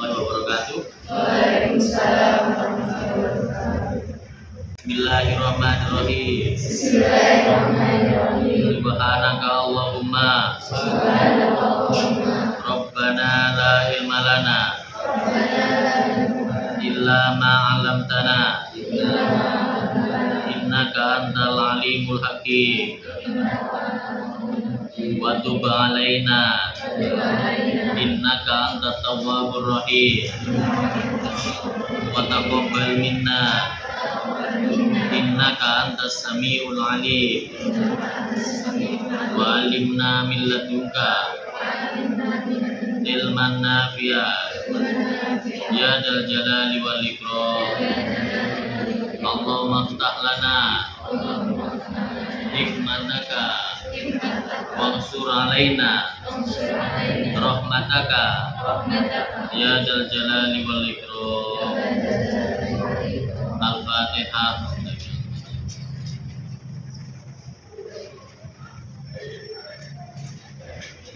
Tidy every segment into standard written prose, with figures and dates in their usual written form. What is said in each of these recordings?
wabarakatuh. Waalaikumsalam warahmatullahi wabarakatuh. Bismillahirrahmanirrahim. Bismillahirrahmanirrahim. Subhanaka Allahumma Subhanallahumma Rabbana la ilma lana illa ma 'allamtana innaka antal alimul hakim wa tub 'alaina innaka antat tawwabur rahim wa taqabbal minna innaka antas samiul alim wa 'allimna min ladunka ilman nafi'a ya dzal jalali wal ikram. Allahumma iftah lana hikmataka wansur alaina rahmataka ya dzal jalali wal ikram. Al-Fatihah.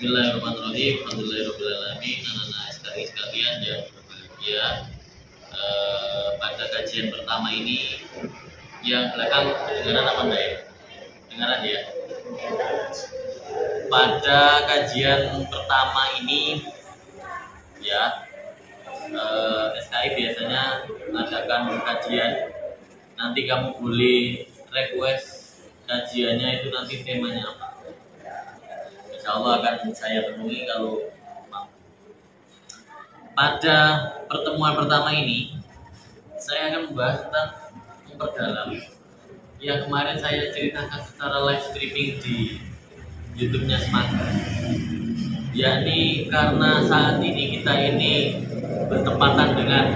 Bismillahirrahmanirrahim. Alhamdulillahirrahmanirrahim. Anak-anak SKI sekalian yang berbahagia, pada kajian pertama ini yang belakang dengaran apa enggak ya? Dengaran ya? Pada kajian pertama ini ya, SKI biasanya mengadakan kajian. Nanti kamu boleh request kajiannya itu nanti temanya apa. Insya Allah akan saya penuhi kalau mampu. Pada pertemuan pertama ini saya akan membahas tentang memperdalam yang kemarin saya ceritakan secara live streaming di YouTube-nya Semangat. Yakni karena saat ini kita ini bertepatan dengan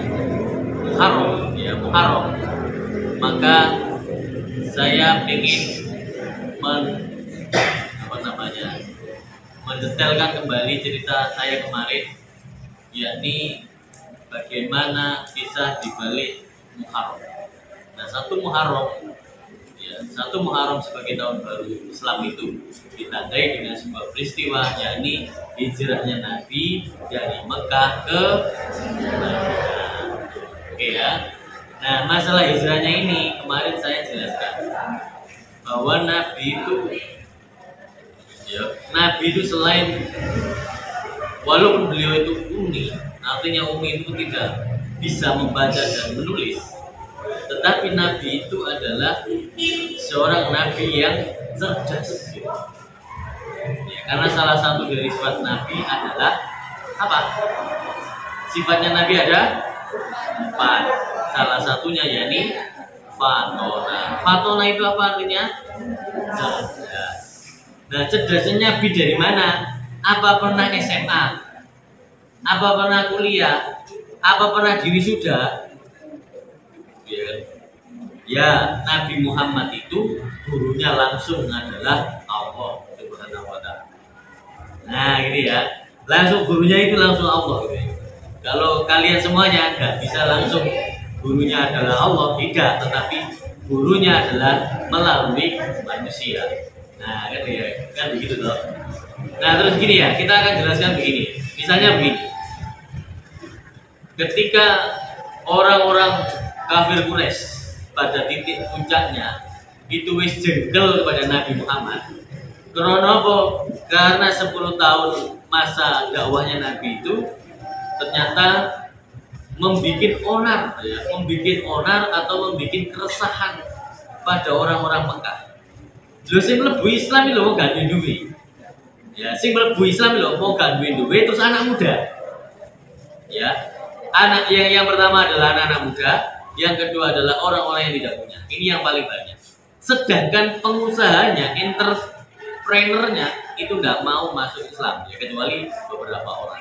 Muharram, ya Muharram, maka saya ingin mendetailkan kembali cerita saya kemarin, yakni bagaimana kisah dibalik Muharram. Nah, satu Muharram sebagai tahun baru Islam itu ditandai dengan sebuah peristiwa, yakni hijrahnya Nabi dari Mekah ke Madinah. Oke ya. Nah, masalah hijrahnya ini kemarin saya jelaskan bahwa Nabi itu selain walaupun beliau itu ummi, artinya ummi itu tidak bisa membaca dan menulis, tetapi Nabi itu adalah seorang Nabi yang cerdas. Ya, karena salah satu dari sifat Nabi adalah apa? Sifatnya Nabi ada 4. Salah satunya yakni fatona. Fatona itu apa artinya? Cerdas. Nah, cerdasnya Nabi dari mana? Apa pernah SMA? Apa pernah kuliah? Apa pernah diwisuda? Ya, Nabi Muhammad itu gurunya langsung adalah Allah Subhanahu wa Ta'ala. Nah, gitu ya. Langsung gurunya itu langsung Allah. Gitu. Kalau kalian semuanya nggak bisa langsung gurunya adalah Allah, tidak, tetapi gurunya adalah melalui manusia. Nah, kan ya, kan begitu toh. Nah, terus gini ya, kita akan jelaskan begini. Misalnya begini. Ketika orang-orang kafir Quraisy pada titik puncaknya itu wis jengkel kepada Nabi Muhammad. Karena 10 tahun masa dakwahnya Nabi itu ternyata membikin onar atau membikin keresahan pada orang-orang Mekah. Lho sing mlebu Islam lho gak duwe duwe. Ya, sing mlebu Islam lho mau gak duwe duwe terus anak muda. Ya. Anak yang pertama adalah anak-anak muda, yang kedua adalah orang-orang yang tidak punya. Ini yang paling banyak. Sedangkan pengusahanya, entrepreneurnya itu nggak mau masuk Islam, ya kecuali beberapa orang.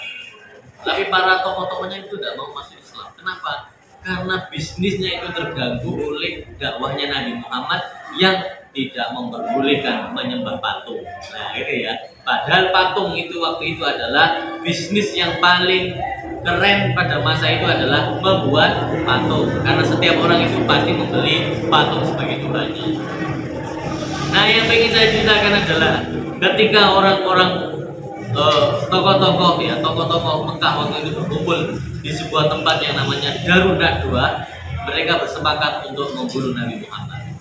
Tapi para tokoh-tokohnya itu tidak mau masuk Islam. Kenapa? Karena bisnisnya itu terganggu oleh dakwahnya Nabi Muhammad yang tidak memperbolehkan menyembah patung. Nah, gitu ya. Padahal patung itu waktu itu adalah bisnis yang paling keren pada masa itu adalah membuat patung. Karena setiap orang itu pasti membeli patung sebagai tuhannya. Nah, yang ingin saya ceritakan adalah ketika orang-orang tokoh-tokoh Mekah waktu itu berkumpul di di sebuah tempat yang namanya Darun Nadwa, mereka bersepakat untuk membunuh Nabi Muhammad.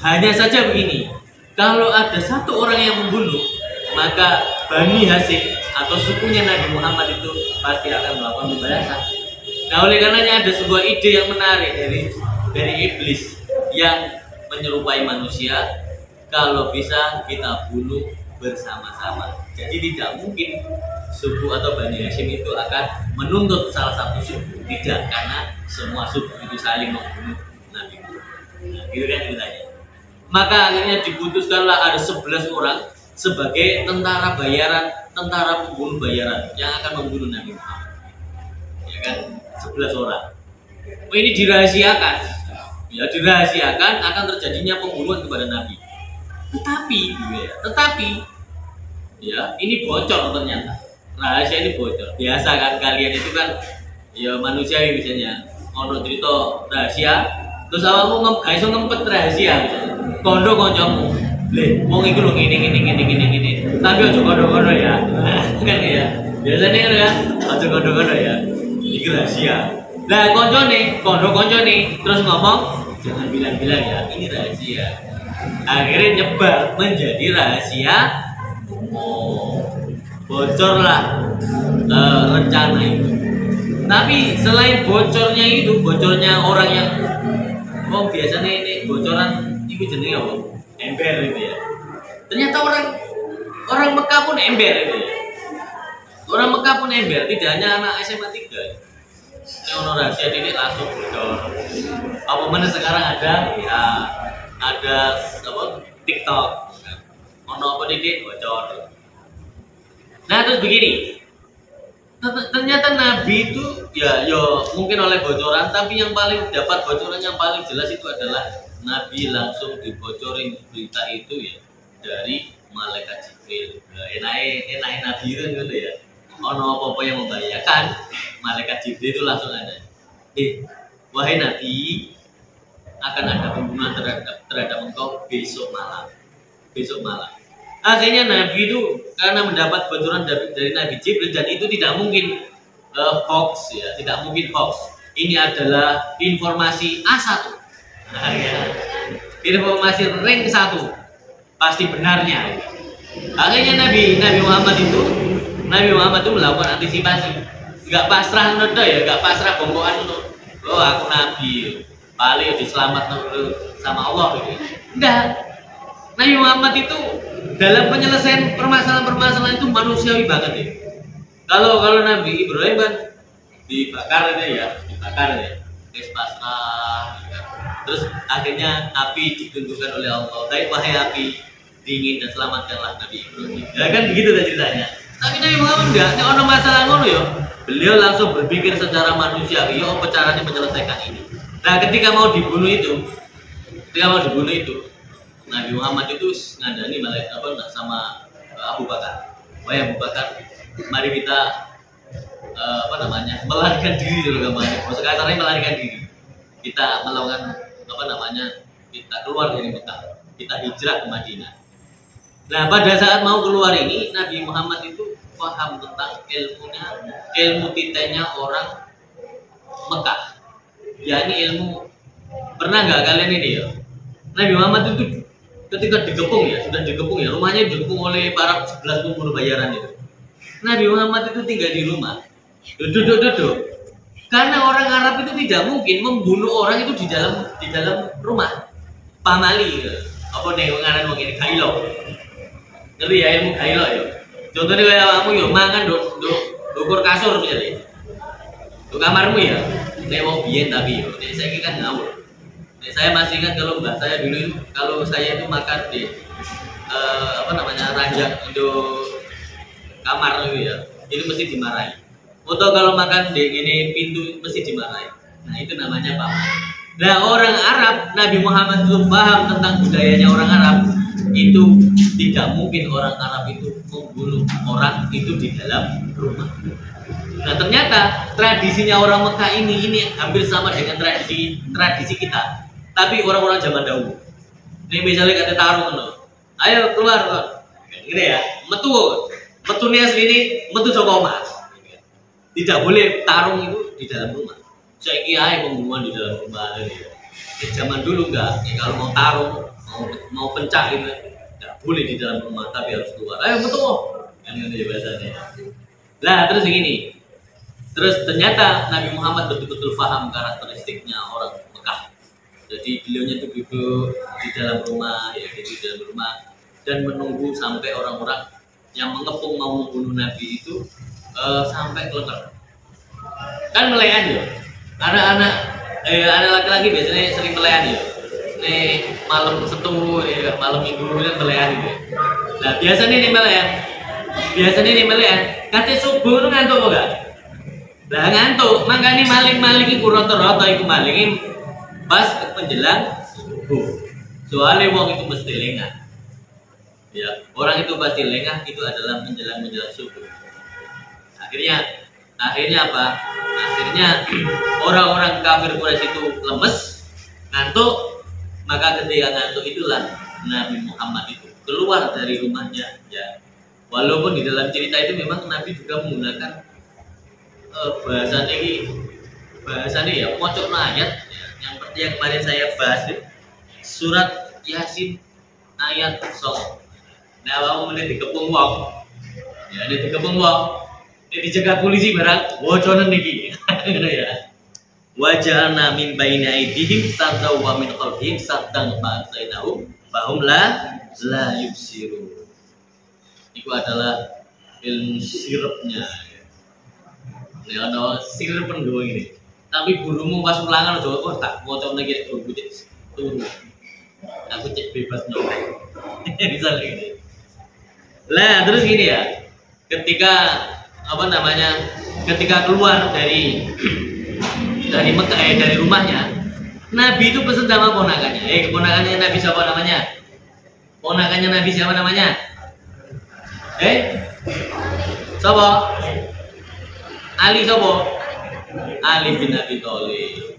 Hanya saja begini, kalau ada satu orang yang membunuh, maka Bani Hashim atau sukunya Nabi Muhammad itu pasti akan melakukan pembalasan. Nah, oleh karenanya ada sebuah ide yang menarik dari iblis yang menyerupai manusia. Kalau bisa kita bunuh bersama-sama. Jadi tidak mungkin suku atau Bani Hashim itu akan menuntut salah satu suku, tidak, karena semua suku itu saling membunuh Nabi Muhammad. Nah, gitu kan ceritanya. Maka akhirnya diputuskanlah ada 11 orang sebagai tentara bayaran, tentara pembunuh bayaran yang akan membunuh Nabi Muhammad. Ya kan, 11 orang. Ini dirahasiakan. Ya, dirahasiakan akan terjadinya pembunuhan kepada Nabi. Tetapi ya, ini bocor ternyata. Rahasia ini bocor. Biasa kan kalian itu kan ya manusia misalnya ono cerita rahasia, terus awakmu gak iso ngempet rahasia misalnya. Kondo kancamu, le, wong iku lho ngene. Tapi aja kondo-kondo ya. Kan ya. Biasanya kan ya, aja kondo-kondo ya. Iki rahasia. Lah koncone, kondo koncone terus ngomong, jangan bilang-bilang ya, ini rahasia. Akhirnya nyebar menjadi rahasia umum. Bocorlah rencana itu. Tapi selain bocornya orang yang biasanya ini bocoran itu jenis apa? Ember itu ya. Ternyata orang Mekah pun ember itu ya. Orang Mekah pun ember, tidak hanya anak SMA 3. Yang orang rahasia ini langsung bocor. Apa mana sekarang ada ya, ada apa TikTok. Ono apa didik bocor. Nah, terus begini. Ternyata Nabi itu ya mungkin oleh bocoran, tapi yang paling dapat bocoran yang paling jelas itu adalah Nabi langsung dibocorin berita itu ya dari malaikat Jibril. Enaknya Nabi itu gitu ya. Ono apa-apa yang membahayakan, malaikat Jibril itu langsung ada. Wahai Nabi, akan ada pembunuhan terhadap engkau besok malam. Akhirnya Nabi itu karena mendapat bocoran dari Nabi Jibril, dan itu tidak mungkin hoax ya, tidak mungkin hoax. Ini adalah informasi A1. Nah, ya. Informasi rank 1 pasti benarnya. Akhirnya Nabi Muhammad itu melakukan antisipasi. Gak pasrah nodo ya, gak pasrah bongkoan untuk aku Nabi paling diselamatkan sama Allah gitu. Enggak. Nabi Muhammad itu dalam penyelesaian permasalahan itu manusiawi banget ya. Kalau Nabi Ibrahim kan dibakar ya. Guys pasrah. Ya. Terus akhirnya api ditunjukkan oleh Allah. Wahai api, dingin dan selamatkanlah Nabi Ibrahim. Ya kan begitu ceritanya. Tapi Nabi Muhammad enggak, nek ono masalah ngono ya. Beliau langsung berpikir secara manusiawi, apa caranya menyelesaikan ini. Nah, ketika mau dibunuh itu, Nabi Muhammad itu ngandani malaikat sama Abu Bakar. Wahai Abu Bakar, mari kita melarikan diri dulu gambarnya. Maksud katanya melarikan diri. Kita melakukan kita keluar dari Mekah, kita hijrah ke Madinah. Nah, pada saat mau keluar ini, Nabi Muhammad itu paham tentang ilmu titenya orang Mekah. Ya, ini ilmu, pernah nggak kalian ini ya? Nabi Muhammad itu ketika digepung ya, rumahnya digepung oleh para 11 pembunuh bayaran itu. Nabi Muhammad itu tinggal di rumah, duduk. Karena orang Arab itu tidak mungkin membunuh orang itu di dalam rumah. Pamali, apa nih ngaran wong ini kailo. Ngerti ya ilmu kailo ya. Contohnya kayak kamu yo mangan dukur kasur misalnya. Di kamarmu ya. Nek wong biyen tapi yo, nek saiki kan ngawur. Nek saya masih ingat kalau mbak saya dulu kalau saya itu makan di ranjang untuk kamar itu ya. Itu mesti dimarahi. Atau kalau makan di ini pintu mesti dimarahi. Nah, itu namanya paman. Nah, orang Arab, Nabi Muhammad itu paham tentang budayanya orang Arab. Itu tidak mungkin orang Arab itu membunuh orang itu di dalam rumah. Nah, ternyata tradisinya orang Mekah ini hampir sama dengan tradisi kita. Tapi orang-orang zaman dahulu. Ini misalnya kata tarung loh. Ayo keluar, gitu ya. Metu nih asli ini, metu saka omah. Tidak boleh tarung itu di dalam rumah. Saya kira pembunuhan di dalam rumah ya. Di zaman dulu enggak. Ya, kalau mau tarung, mau pencak gitu, enggak boleh di dalam rumah, tapi harus keluar. Ayo betul. Kan itu biasanya. Lah terus begini. Terus ternyata Nabi Muhammad betul-betul paham karakteristiknya orang Mekah. Jadi beliaunya itu duduk di dalam rumah, ya di dalam rumah dan menunggu sampai orang-orang yang mengepung mau membunuh Nabi itu sampai keluar. Kan melehan ya. Anak-anak anak laki-laki biasanya sering melehan ya. Nih malam Setu, ya, malam Minggu kan melehan gitu. Nah biasanya nih melehan. Katanya subuh itu ngantuk kok gak? Nah ngantuk, makanya maling-maling iku rata-rata iku maling pas menjelang subuh. Soalnya wong itu mesti lengah. Ya, orang itu pasti lengah itu adalah menjelang subuh. Akhirnya apa? Akhirnya orang-orang kafir Quraisy itu lemes, ngantuk, maka ketika ngantuk itulah Nabi Muhammad itu keluar dari rumahnya ya. Walaupun di dalam cerita itu memang Nabi juga menggunakan bahasanya ya pojok ayat ya, yang seperti yang kemarin saya bahas itu, surat Yasin ayat 1. Nah, mau menit dikepung wong. Ya, ini dikepung wong. Ini dicegat polisi barang woconen niki. Ngono ya. Wajalna min baina aydihim saddaw wa min khalfihim saddan fa'asainahum fahum la yubsirun. Itu adalah ilmu sirupnya. Ya, ada sirup pendua ini. Tapi gurumu pas ulangan udah kok tak wocok lagi guru turun. Aku cek bebas nyontek. Bisa gitu. Lah terus gini ya. Ketika keluar dari Mekah dari rumahnya, Nabi itu pesan sama ponakannya. Keponakannya Nabi siapa namanya? Ponakannya Nabi siapa namanya? Siapa? Ali siapa? Ali bin Abi Thalib.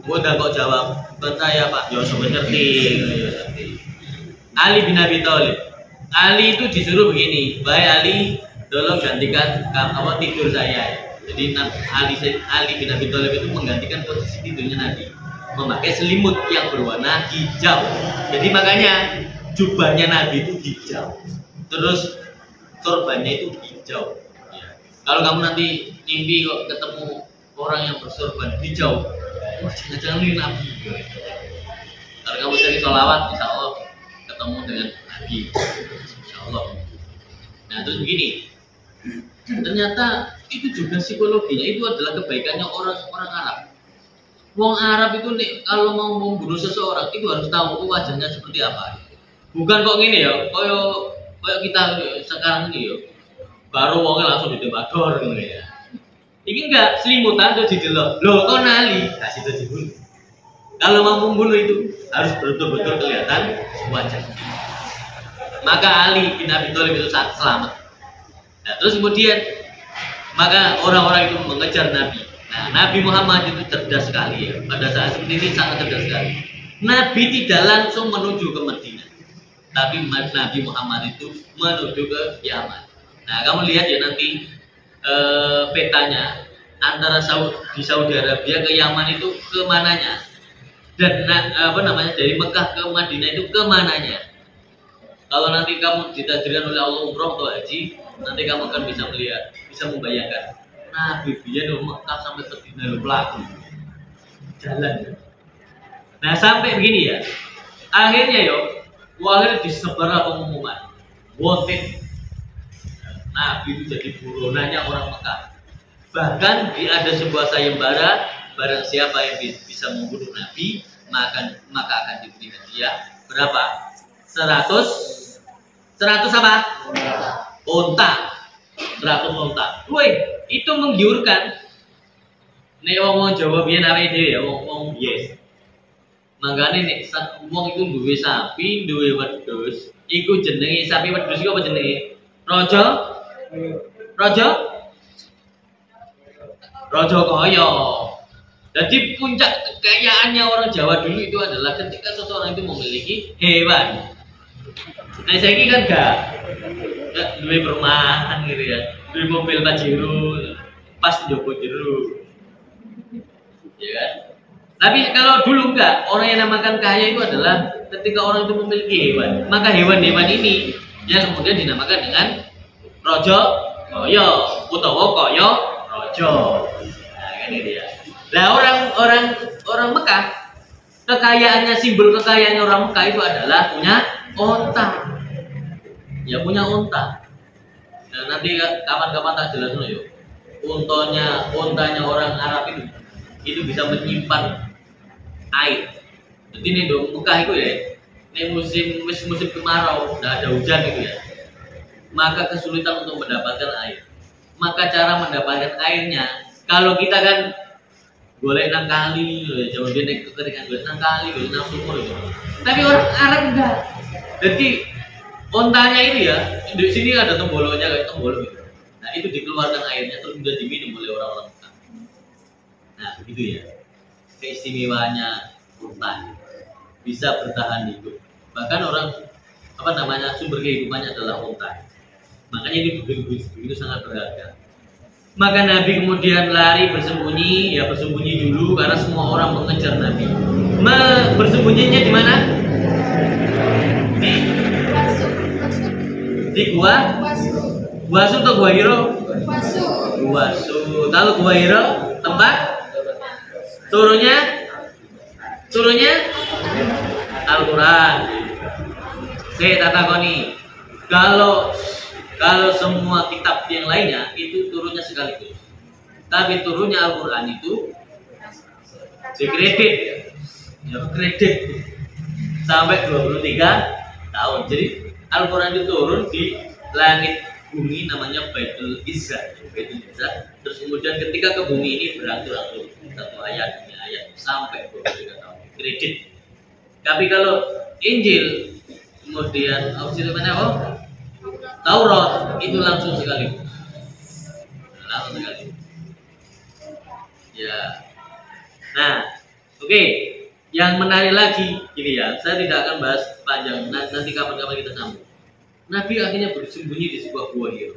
Udah kok jawab, saya Pak. Ya sebenarnya ngerti. Ali bin Abi Thalib. Ali itu disuruh begini, baik Ali, tolong gantikan tidur saya. Jadi Ali bin Abi Thalib itu menggantikan posisi tidurnya Nabi, memakai selimut yang berwarna hijau. Jadi makanya jubahnya Nabi itu hijau, terus sorbannya itu hijau. Ya. Kalau kamu nanti mimpi kok ketemu orang yang bersorban hijau, jangan-jangan ini Nabi. Kalau kamu sering sholawat, insya Allah ketemu dengan Nabi, insya Allah. Nah terus begini, ternyata itu juga psikologinya itu adalah kebaikannya orang Arab. Wong Arab itu nih kalau mau membunuh seseorang itu harus tahu wajahnya seperti apa. Bukan kok gini ya, kayak kita sekarang ini ya, baru wongnya langsung ditembak gitu ya. Ini enggak selimutan tuh didelok. Loh kok nali? Kasih tuh dibunuh. Kalau mau membunuh itu harus betul-betul kelihatan wajah. Maka Ali bin Abi Thalib itu selamat. Nah, terus kemudian maka orang-orang itu mengejar Nabi. Nah, Nabi Muhammad itu cerdas sekali ya. Pada saat seperti ini sangat cerdas sekali. Nabi tidak langsung menuju ke Madinah, tapi Nabi Muhammad itu menuju ke Yaman. Nah, kamu lihat ya nanti petanya antara di Saudi Arabia ke Yaman itu kemananya, dan dari Mekah ke Madinah itu kemananya. Kalau nanti kamu ditakdirkan oleh Allah umroh atau haji, nanti kamu akan bisa melihat, bisa membayangkan Nabi dia dari Mekah sampai ke Madinah pelaku jalan. Nah sampai begini ya, akhirnya akhirnya disebar pengumuman wanted. Nabi itu jadi buronannya orang Mekah. Bahkan ada sebuah sayembara, barang siapa yang bisa membunuh Nabi maka akan diberi hadiah berapa? 100 apa? Onta. 100 onta. Woi, itu menggiurkan. Nek wong Jawa biyen awake dhewe ya wong yes. Mangkane nek wong iku duwe sapi, duwe wedhus, iku jenenge sapi wedhus iku apa jenenge? Raja kaya. Jadi puncak kekayaannya orang Jawa dulu itu adalah ketika seseorang itu memiliki hewan. Nah saya ini kan gak duwe perumahan gitu ya, duwe mobil Pajero. pas Joko Jero, ya kan? Tapi kalau dulu enggak, orang yang namakan kaya itu adalah ketika orang itu memiliki hewan, maka hewan-hewan ini yang kemudian dinamakan dengan rojo koyo utawa koyo rojo. Nah, kan itu ya. Nah, orang Mekah, kekayaannya, simbol kekayaannya orang Mekah itu adalah punya onta. Ya, punya onta. Nah, nanti kapan-kapan tak jelasin yuk. Ontanya orang Arab itu bisa menyimpan air. Jadi nih dong Mekah itu ya, ini musim kemarau, tidak ada hujan itu ya. Maka kesulitan untuk mendapatkan air. Maka cara mendapatkan airnya, kalau kita kan golek nang kali, jangan dia naik kekeringan golek nang kali, golek nang sumur itu. Tapi orang Arab enggak. Jadi ontanya itu ya, di sini ada tembolonya kayak tembolong gitu. Nah itu dikeluarkan airnya terus sudah diminum oleh orang-orang Mekah. Nah begitu ya, keistimewaannya unta bisa bertahan hidup. Bahkan orang sumber kehidupannya adalah unta. Makanya ini begitu sangat berharga. Maka Nabi kemudian lari bersembunyi, ya bersembunyi dulu karena semua orang mengejar Nabi. Bersembunyinya di mana? Di gua Guasu atau Gua Hiro? Guasu. Kalau Gua Hiro tempat turunnya Al-Quran. Saya tatakoni. Kalau semua kitab yang lainnya itu turunnya sekaligus, tapi turunnya Al-Quran itu dikredit, ya kredit sampai 23 tahun. Jadi Al-Quran itu turun di langit bumi namanya Baitul Izzah. Terus kemudian ketika ke bumi ini berangsur-angsur satu ayat demi ayat sampai 23 tahun kredit. Tapi kalau Injil kemudian Taurat itu langsung sekali. Ya. Nah, oke. Yang menarik lagi ini ya, saya tidak akan bahas panjang. Nanti kapan-kapan kita sambung. Nabi akhirnya bersembunyi di sebuah gua Hiro.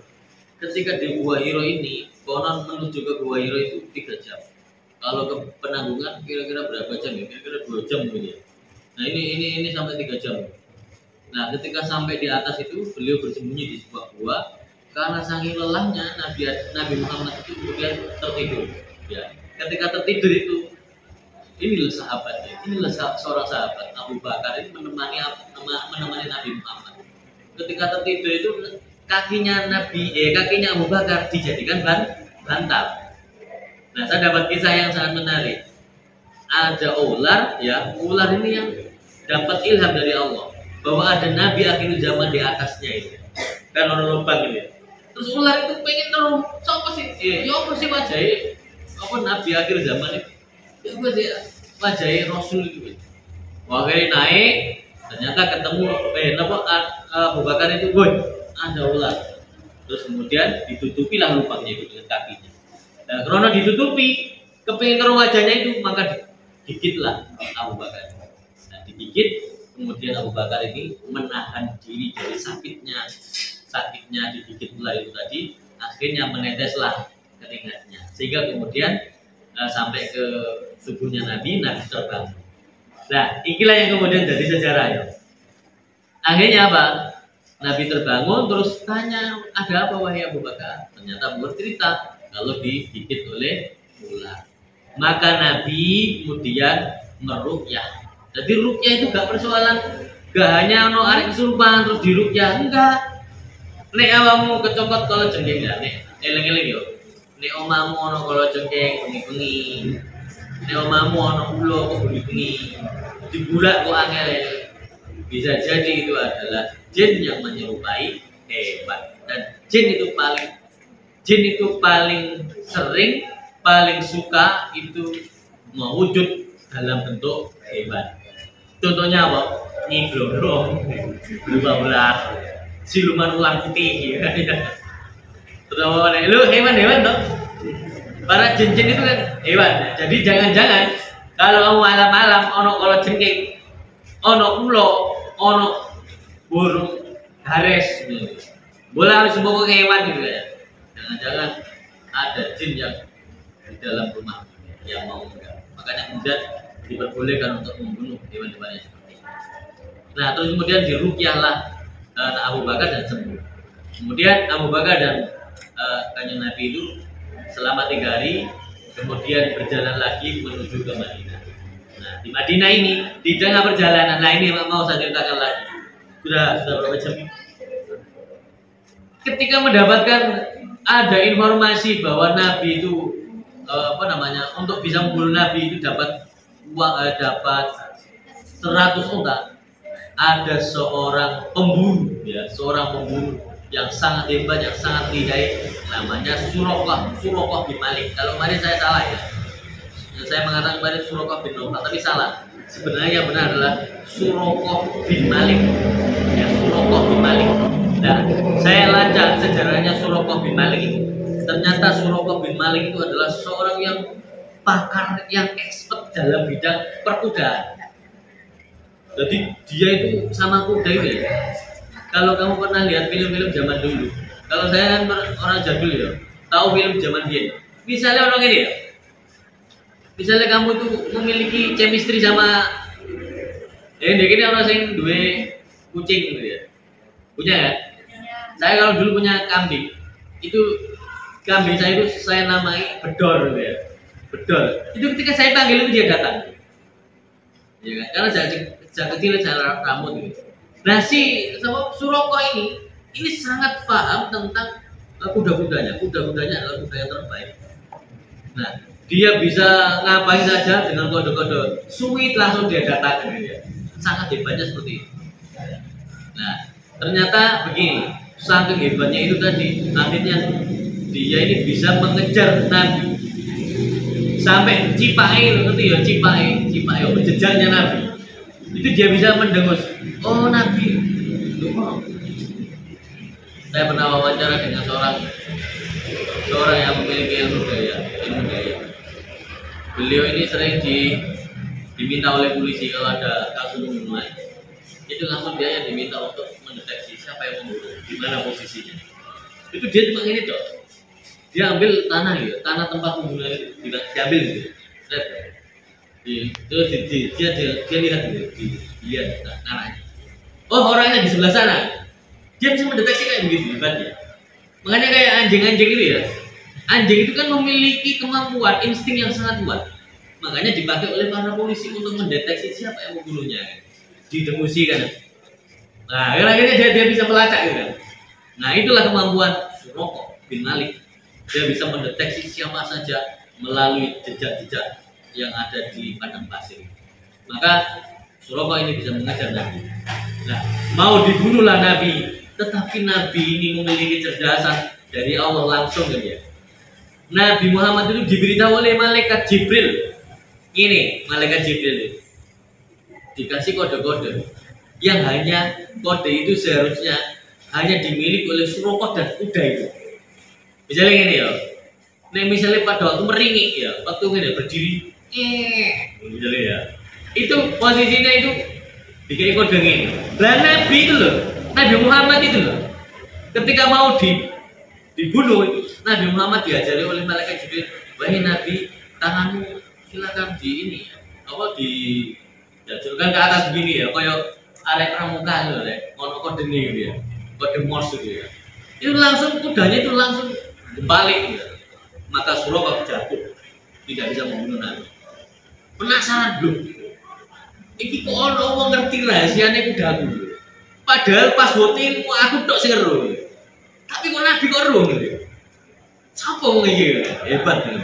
Ketika di gua Hiro ini, konon menuju ke gua Hiro itu 3 jam. Kalau ke Penanggungan kira-kira berapa jam ya? Kira-kira 2 jam mungkin ya. Nah ini sampai 3 jam. Nah ketika sampai di atas itu beliau bersembunyi di sebuah gua karena saking lelahnya Nabi Muhammad itu kemudian tertidur. Ya, ketika tertidur itu inilah sahabatnya, inilah seorang sahabat Abu Bakar ini menemani Nabi Muhammad. Ketika tertidur itu kakinya Abu Bakar dijadikan bantal. Nah saya dapat kisah yang sangat menarik. Ada ular ini yang dapat ilham dari Allah bahwa ada Nabi akhir zaman di atasnya itu kan orang lubang gitu ya. Terus ular itu pengen terus siapa sih? Apa sih wajahnya? Apa Nabi akhir zaman itu? Ya gue sih wajahnya Rasul itu. Wah kayak naik ternyata ketemu Abu Bakar itu ada ular. Terus kemudian ditutupilah lubangnya itu dengan kakinya. Nah, karena ditutupi kepingin terus wajahnya itu maka digigitlah Abu Bakar. Nah, digigit kemudian Abu Bakar ini menahan diri dari sakitnya digigit ular itu tadi, akhirnya meneteslah keringatnya sehingga kemudian sampai ke tubuhnya Nabi terbang. Nah, inilah yang kemudian jadi sejarah ya. Akhirnya apa? Nabi terbangun terus tanya, ada apa wahai Abu Bakar? Ternyata bercerita kalau digigit oleh ular. Maka Nabi kemudian meruqyah. Jadi ruqyah itu gak persoalan, gak hanya ono arek kesurupan terus diruqyah, enggak. Nek awamu kecokot kalau jengking ya, nek eling-eling yo. Nek omamu ono kalau jengking bengi-bengi. Nek omamu ono ulo kok bengi-bengi. Dibulak kok angel. Bisa jadi itu adalah jin yang menyerupai hewan. Dan jin itu paling sering, paling suka itu mewujud dalam bentuk hewan. Contohnya apa? Nyiglorong, berupa ular, siluman ular putih. Terus apa? Lu hewan dong. Para jin-jin itu kan hewan. Jadi jangan-jangan kalau malam-malam ono kalau jengking, ono ulo, ono burung hares, bola harus bawa ke hewan gitu ya. Jangan-jangan ada jin yang di dalam rumah yang mau enggak. Makanya kemudian diperbolehkan untuk membunuh hewan-hewan yang seperti itu. Nah, terus kemudian diruqyahlah Abu Bakar dan sembuh. Kemudian Abu Bakar dan Kanjeng Nabi itu selama 3 hari, kemudian berjalan lagi menuju ke Madinah. Nah, di Madinah ini di tengah perjalanan, nah ini mau saya ceritakan lagi. Sudah berapa jam? Ketika mendapatkan ada informasi bahwa Nabi itu untuk bisa membunuh Nabi itu dapat uang, dapat 100 unta. Ada seorang pemburu, ya, seorang pemburu yang sangat hebat, yang sangat lihai, namanya Suraqah bin Malik. Kalau kemarin saya salah ya, saya mengatakan kemarin Suraqah bin Nawfal, tapi salah. Sebenarnya yang benar adalah Suraqah bin Malik, ya, Suraqah bin Malik. Nah, saya lacak sejarahnya Suraqah bin Malik itu. Ternyata Suraqah bin Malik itu adalah seorang yang pakar, yang expert dalam bidang perkudaan. Jadi dia itu sama kuda itu ya. Kalau kamu pernah lihat film-film zaman dulu, kalau saya kan orang jadul ya, tahu film zaman dia. Misalnya orang ini ya, misalnya kamu itu memiliki chemistry sama, ya ini orang yang dua kucing gitu ya, punya ya. Saya kalau dulu punya kambing, itu kambing saya itu saya namai Bedor gitu ya, Bedor. Itu ketika saya panggil itu dia datang, ya kan? Karena sejak kecil saya rambut gitu. Nah si Suraqah ini sangat paham tentang kuda-kudanya adalah kuda yang terbaik. Nah dia bisa ngapain saja dengan kode-kode sweet langsung dia datang gitu ya. Sangat hebatnya seperti itu. Nah ternyata begini, saking hebatnya itu tadi, akhirnya dia ini bisa mengejar Nabi sampai Cipae, ngerti ya, Cipae jejaknya Nabi. Itu dia bisa mendengus, oh Nabi. Saya pernah wawancara dengan seorang yang memiliki ilmu daya. Beliau ini sering diminta oleh polisi kalau ada kasus pembunuhan. Itu langsung dia yang diminta untuk mendeteksi siapa yang membunuh, di mana posisinya. Itu dia cuma ini dok. Dia ambil tanah ya, tanah tempat pembunuhan itu diambil gitu. Terus dia lihat lihat tanahnya. Oh orangnya di sebelah sana. Dia bisa mendeteksi kayak begitu hebatnya. Makanya kayak anjing-anjing itu ya. Anjing itu kan memiliki kemampuan insting yang sangat kuat. Makanya dipakai oleh para polisi untuk mendeteksi siapa yang membunuhnya. Didemusi kan. Nah akhirnya dia bisa melacak gitu kan. Nah itulah kemampuan Suraqah bin Malik. Dia bisa mendeteksi siapa saja melalui jejak-jejak yang ada di padang pasir. Maka Suraqah ini bisa mengajar Nabi. Nah, mau dibunuhlah Nabi, tetapi Nabi ini memiliki kecerdasan dari Allah langsung kan ya. Nabi Muhammad itu diberitahu oleh malaikat Jibril. Ini malaikat Jibril dikasih kode-kode yang hanya kode itu seharusnya hanya dimiliki oleh Suraqah dan kuda itu. Misalnya gini ya, nih misalnya pada waktu meringik ya, waktu ini berdiri, misalnya ya, itu posisinya itu dikira kode ini. Lah Nabi itu loh, Nabi Muhammad itu loh, ketika mau dibunuh itu, Nabi Muhammad diajari oleh malaikat Jibril, wahai Nabi, tanganmu silakan di ini, dijajurkan ke atas begini ya, kayak arek pramuka itu loh, ono kode ini gitu ya, kode Morse gitu ya. Itu langsung kudanya itu langsung balik gitu. Maka Suraqah jatuh, tidak bisa membunuh Nabi. Penasaran belum? Iki kok ono ngerti rahasianya kudaku. Padahal pas voting aku tok sing ero. Tapi kok Nabi kok ero gitu. Siapa wong iki? Hebat gitu.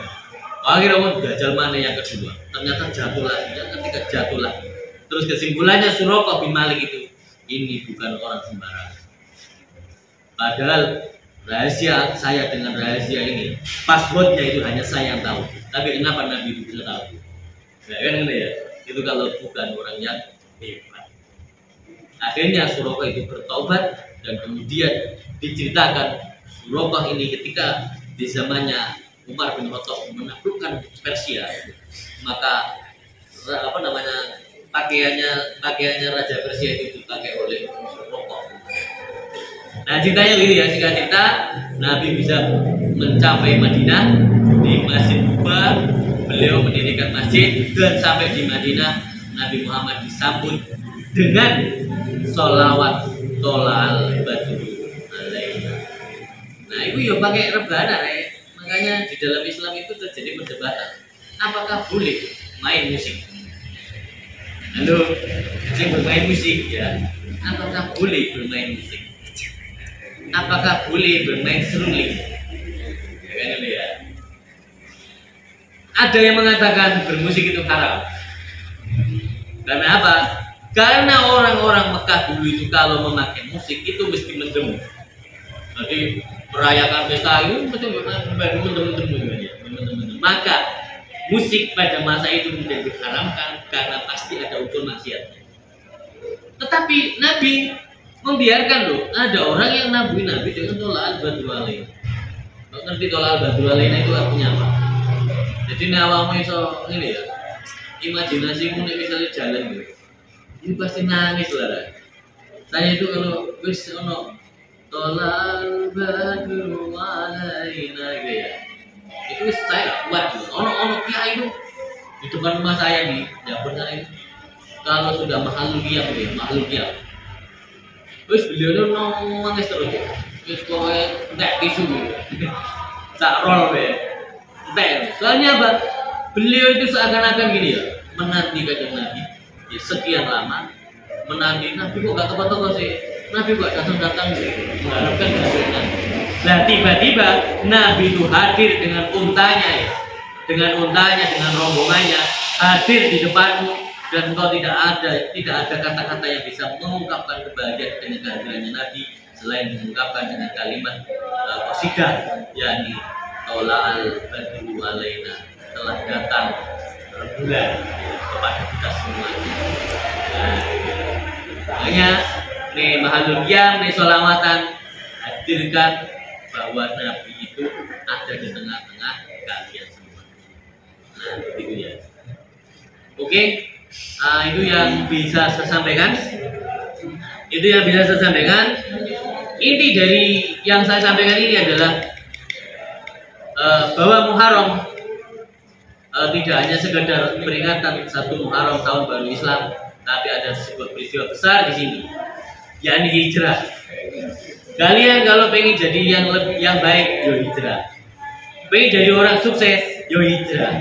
Akhirnya mau gajal mana yang kedua. Ternyata jatuh lagi. Dan ketika jatuh lagi, terus kesimpulannya Suraqah bin Malik itu ini bukan orang sembarangan. Padahal rahasia saya dengan rahasia ini, passwordnya itu hanya saya yang tahu. Tapi kenapa Nabi itu bisa tahu? Nah, kan ini ya, itu kalau bukan orang yang hebat. Akhirnya Suraqah itu bertobat dan kemudian diceritakan Suraqah ini ketika di zamannya Umar bin Khattab menaklukkan Persia, maka pakaiannya Raja Persia itu dipakai oleh Suraqah. Nah ceritanya gini ya, singkat cerita Nabi bisa mencapai Madinah. Di Masjid Quba beliau mendirikan masjid, dan sampai di Madinah Nabi Muhammad disambut dengan sholawat tolal badru alaina. Nah itu ya pakai rebana ya. Makanya di dalam Islam itu terjadi perdebatan, apakah boleh main musik? Halo, yang bermain musik ya, apakah boleh bermain musik? Apakah boleh bermain seruling? Ya kan itu ya. Ada yang mengatakan bermusik itu haram. Karena apa? Karena orang-orang Mekah dulu itu kalau memakai musik itu mesti mendem. Jadi merayakan pesta itu mesti mendem. Maka musik pada masa itu menjadi diharamkan karena pasti ada unsur maksiatnya. Tetapi Nabi membiarkan loh, ada orang yang nabi dengan tolak al-badru alaina. Ngerti tolak al-badru alaina itu artinya apa? Jadi awamu iso ini ya, imajinasimu nih misalnya jalan gitu, ini pasti nangis lah. Saya itu kalau wis ono tolal badru alaina gitu ya, itu saya kuat gitu. Ono kiai itu di depan rumah saya nih, ya benar ini. Kalau sudah makhluk ya, terus beliau itu nangis terus ya, terus pokoknya nggak tisu gitu, tak roll ya. Soalnya apa? Beliau itu seakan-akan gini ya, menanti kanjeng Nabi ya, sekian lama menanti Nabi kok gak kepatok sih, Nabi kok datang sih, mengharapkan kehadiran. Nah tiba-tiba Nabi itu hadir dengan untanya ya, dengan rombongannya hadir di depanmu, dan kau tidak ada kata-kata yang bisa mengungkapkan kebahagiaan dengan kehadirannya Nabi selain mengungkapkan dengan kalimat qasidah, yakni tola al-badru alaina, telah datang bulan kepada kita semua. Nah, makanya nih mahalul qiyam, nih sholawatan, hadirkan bahwa Nabi itu ada di tengah-tengah kalian semua. Nah, itu ya. Oke, itu yang bisa saya sampaikan. Inti dari yang saya sampaikan ini adalah bahwa Muharram tidak hanya sekedar peringatan 1 Muharram tahun baru Islam, tapi ada sebuah peristiwa besar di sini, yakni hijrah. Kalian kalau pengen jadi yang baik, yo hijrah. Pengen jadi orang sukses, yo hijrah.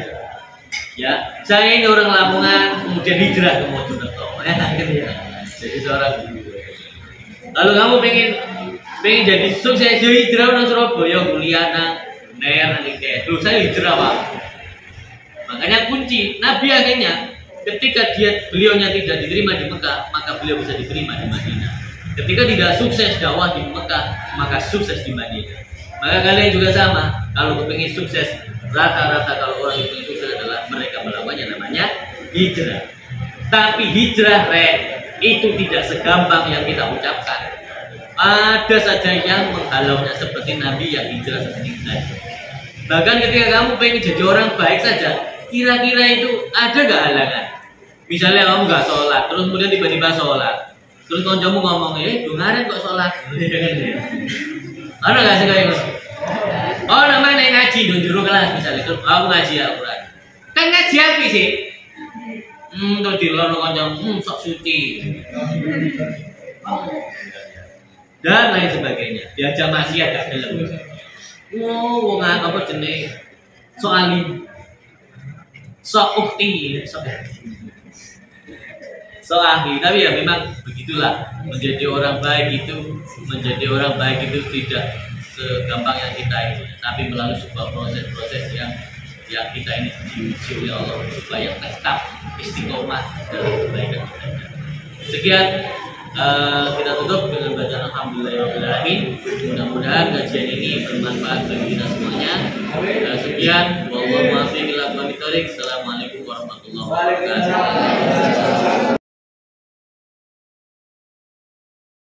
Ya, saya ini orang Lamongan, kemudian hijrah ke Mojokerto. Jadi seorang guru. Kalau kamu pengen jadi sukses, yo hijrah nang Surabaya, kuliah nang nanti dulu saya hijrah Pak. Makanya kunci Nabi akhirnya ketika beliaunya tidak diterima di Mekah, maka beliau bisa diterima di Madinah. Ketika tidak sukses dakwah di Mekah, maka sukses di Madinah. Maka kalian juga sama, kalau kepingin sukses, rata-rata kalau orang yang sukses adalah mereka melakukannya, namanya hijrah. Tapi hijrah itu tidak segampang yang kita ucapkan. Ada saja yang menghalaunya seperti Nabi yang hijrah seperti tadi. Bahkan ketika kamu pengen jadi orang baik saja, kira-kira itu ada gak halangan? Misalnya kamu gak sholat, terus kemudian tiba-tiba sholat, terus koncomu ngomong, dungaren kok sholat? Ada gak sih kayak gitu? Oh namanya ngaji, juru kelas misalnya, terus aku ngaji Al-Quran. Kan ngaji apa sih? Terus dilonu koncomu, sok suci. Dan lain sebagainya. Diajak masih ada dalam. Wong apa jenis soalim, ukti, ahli. Tapi ya memang begitulah, menjadi orang baik itu tidak segampang yang kita ini, tapi melalui sebuah proses yang kita ini diuji oleh Allah supaya tetap istiqomah dalam kebaikan kita. Sekian. Kita tutup dengan bacaan alhamdulillahirobbilalamin. Mudah-mudahan kajian ini bermanfaat bagi kita semuanya. Sekian, wallahu a'lam bishawab. Assalamualaikum warahmatullahi wabarakatuh.